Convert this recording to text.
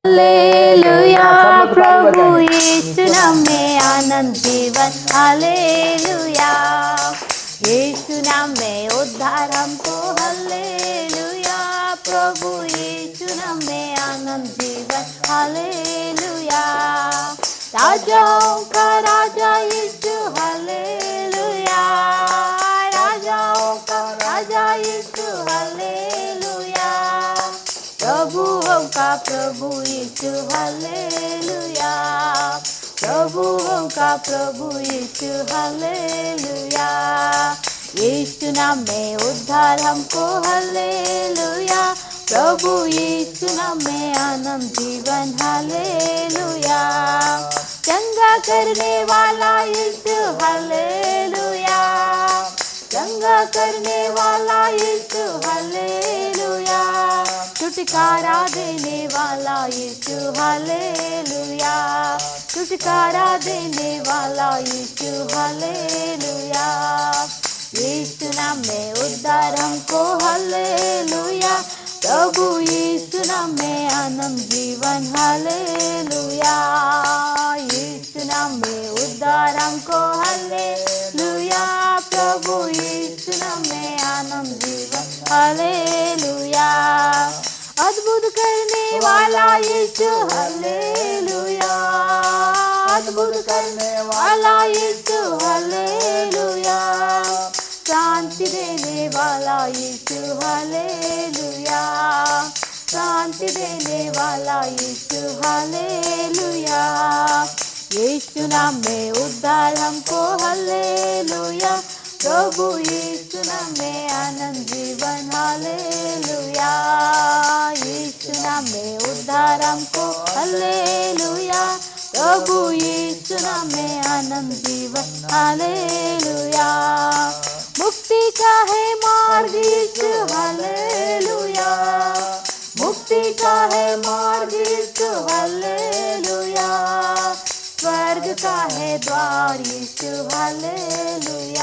Hallelujah प्रभु यीशु नाम में आनंद जीवन। हालेलुया यीशु नाम में उद्धार हमको। हालेलुया प्रभु यीशु नाम में आनंद जीवन। हालेलुया राजाओं का राजा यीशु। हालेलुया राजाओं का राजा यीशु। हालेलुया प्रभुओं का प्रभु यीशु। हालेलुया प्रभुओं का प्रभु यीशु। हालेलुया यीशु नाम में उद्धार हमको। हालेलुया प्रभु यीशु नाम में आनंद जीवन। हालेलुया चंगा करने वाला यीशु। हालेलुया चंगा करने वाला यीशु। हालेलुया छुटकारा देने वाला यीशु। हालेलुया छुटकारा देने वाला यीशु। हालेलुया यीशु नाम में उद्धार हमको। हालेलुया प्रभु यीशु नाम में आनंद जीवन। हालेलुया यीशु नाम में उद्धार हमको। हालेलुया प्रभु यीशु नाम में आनंद जीवन। हालेलुया अद्भुत करने वाला यीशु। हालेलुया अद्भुत करने वाला यीशु। हालेलुया शांति देने वाला यीशु। हालेलुया शांति देने वाला यीशु। हालेलुया यीशु नाम में उद्धार हमको। हालेलुया प्रभु यीशु नाम में आनंद जीवन। हालेलुया यीशु नाम में उद्धार हमको। हालेलुया प्रभु यीशु नाम में आनंद जीवन। हालेलुया मुक्ति का है मार्ग यीशु। हालेलुया मुक्ति का है मार्ग यीशु। हालेलुया स्वर्ग का है द्वार यीशु। हालेलुया